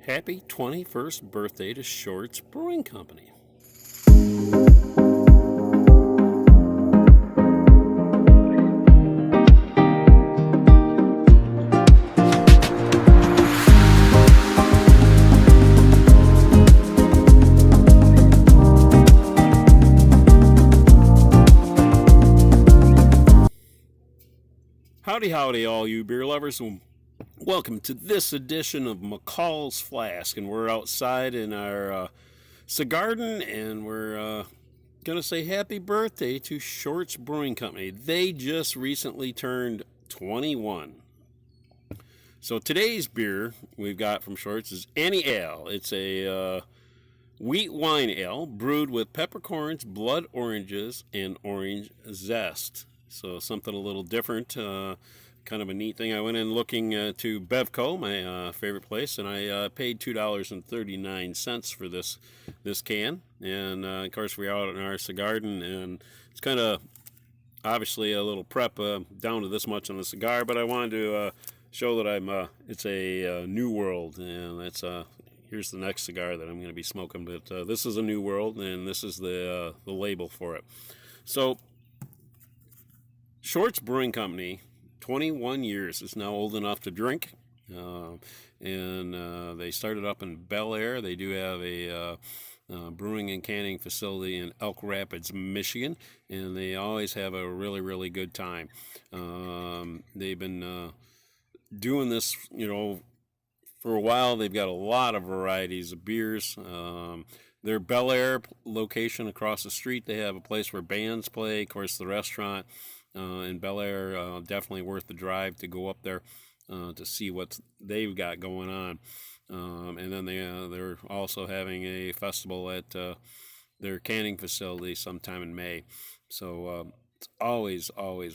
Happy 21st birthday to Short's Brewing Company. Howdy, howdy, all you beer lovers. Welcome to this edition of McCall's Flask, and we're outside in our garden, and we're going to say happy birthday to Short's Brewing Company. They just recently turned 21. So today's beer we've got from Short's is Anni Ale. It's a Wheatwine Ale brewed with peppercorns, blood oranges, and orange zest. So something a little different, kind of a neat thing. I went in looking to Bevco, my favorite place, and I paid $2.39 for this can. And of course, we're out in our garden, and it's kind of obviously a little prep down to this much on the cigar, but I wanted to show that it's a New World, and that's here's the next cigar that I'm going to be smoking. But this is a New World, and this is the label for it. So Short's Brewing Company, 21 years, is now old enough to drink, and they started up in Bel Air. They do have a brewing and canning facility in Elk Rapids, Michigan, and they always have a really, really good time. They've been doing this, for a while. They've got a lot of varieties of beers. Their Bel Air location across the street, they have a place where bands play. Of course, the restaurant in Bel Air, definitely worth the drive to go up there to see what they've got going on. And then they're also having a festival at their canning facility sometime in May. So it's always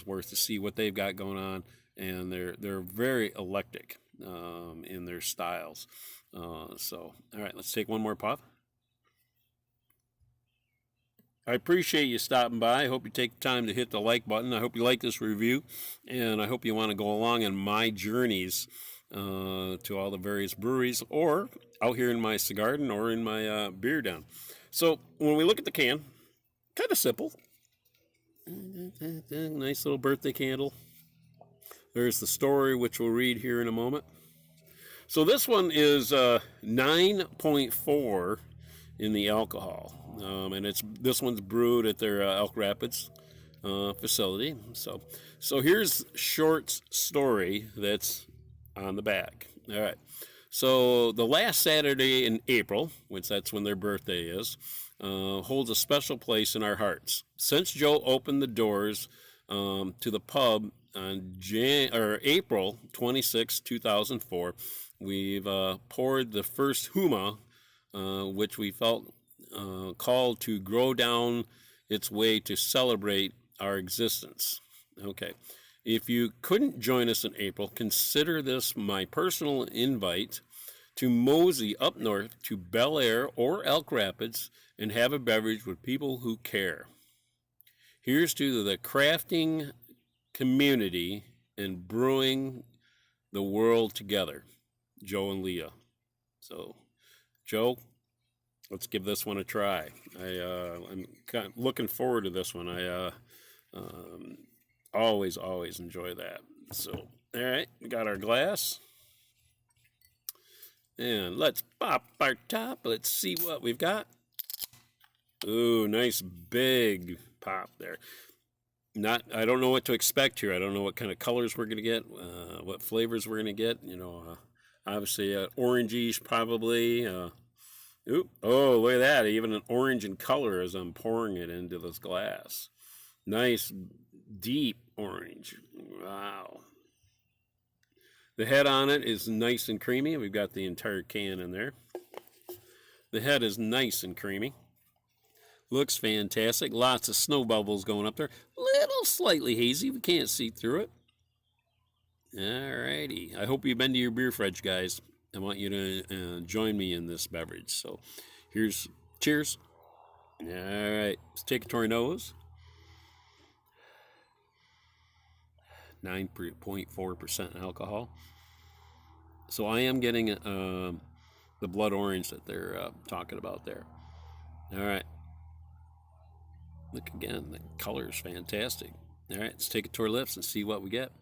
worth to see what they've got going on, and they're very eclectic in their styles. So all right, let's take one more puff. I appreciate you stopping by. I hope you take the time to hit the like button. I hope you like this review, and I hope you want to go along in my journeys to all the various breweries, or out here in my garden, or in my beer down. So when we look at the can, kind of simple. Nice little birthday candle. There's the story, which we'll read here in a moment. So this one is 9.4 in the alcohol. And this one's brewed at their Elk Rapids facility. So here's Short's story that's on the back. All right. So the last Saturday in April, which that's when their birthday is, holds a special place in our hearts. Since Joe opened the doors to the pub on April 26, 2004, we've poured the first Huma, which we felt called to grow down its way to celebrate our existence. Okay. If you couldn't join us in April, consider this my personal invite to mosey up north to Bel Air or Elk Rapids and have a beverage with people who care. Here's to the crafting community and brewing the world together. Joe and Leah. So, Joe, let's give this one a try. I'm kind of looking forward to this one. I always enjoy that. So, all right, we got our glass. And let's pop our top. Let's see what we've got. Ooh, nice big pop there. I don't know what to expect here. I don't know what kind of colors we're going to get, what flavors we're going to get. Obviously, orangish probably. Oh, look at that. Even an orange in color as I'm pouring it into this glass. Nice, deep orange. Wow. The head on it is nice and creamy. We've got the entire can in there. The head is nice and creamy. Looks fantastic. Lots of snow bubbles going up there. Little slightly hazy. We can't see through it. Alrighty. I hope you've been to your beer fridge, guys. I want you to join me in this beverage. So here's cheers. All right. Let's take it to our nose. 9.4% alcohol. So I am getting the blood orange that they're talking about there. All right. Look again, the color is fantastic. All right, let's take it to our lips and see what we get.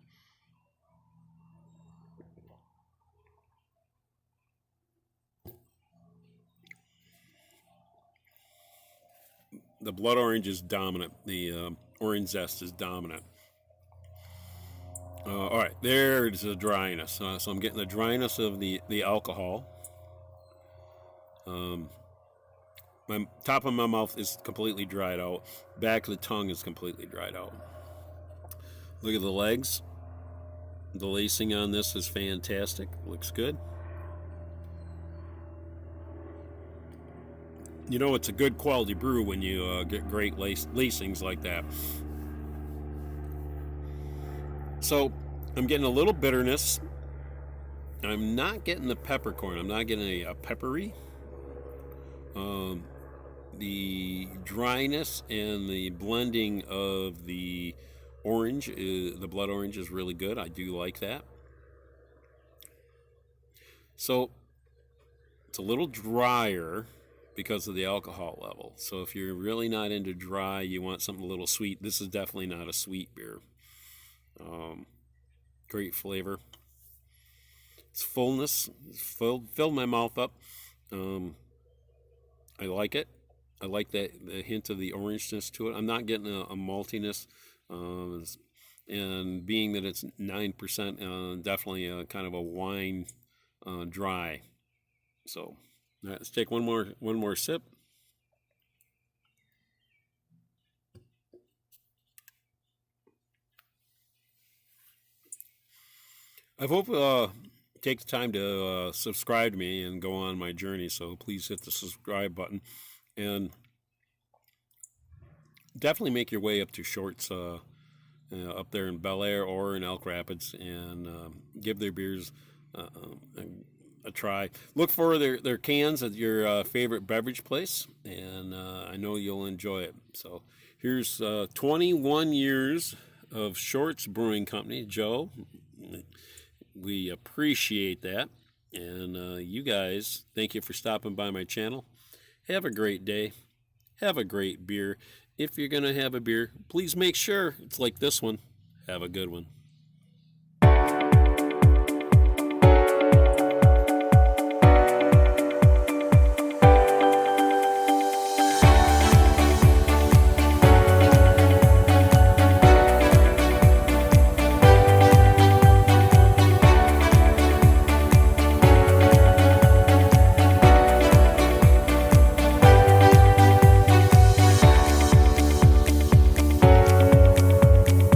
The blood orange is dominant. The orange zest is dominant. All right, there's the dryness. So I'm getting the dryness of the alcohol. My top of my mouth is completely dried out. Back of the tongue is completely dried out. Look at the legs. The lacing on this is fantastic. Looks good. You know it's a good quality brew when you get great lacings like that. So I'm getting a little bitterness. I'm not getting the peppercorn. I'm not getting a peppery. The dryness and the blending of the orange, the blood orange, is really good. I do like that. So it's a little drier because of the alcohol level. So if you're really not into dry, you want something a little sweet, this is definitely not a sweet beer. Great flavor. It's fullness. It's filled my mouth up. I like it. I like that the hint of the orangeness to it. I'm not getting a maltiness, and being that it's 9%, definitely a kind of a wine dry. So, all right, let's take one more sip. I hope take the time to subscribe to me and go on my journey. So please hit the subscribe button and definitely make your way up to Shorts up there in Bel Air or in Elk Rapids and give their beers a try. Look for their cans at your favorite beverage place, and I know you'll enjoy it. So here's 21 years of Shorts Brewing Company. Joe, we appreciate that. And you guys, thank you for stopping by my channel. Have a great day. Have a great beer. If you're going to have a beer, please make sure it's like this one. Have a good one.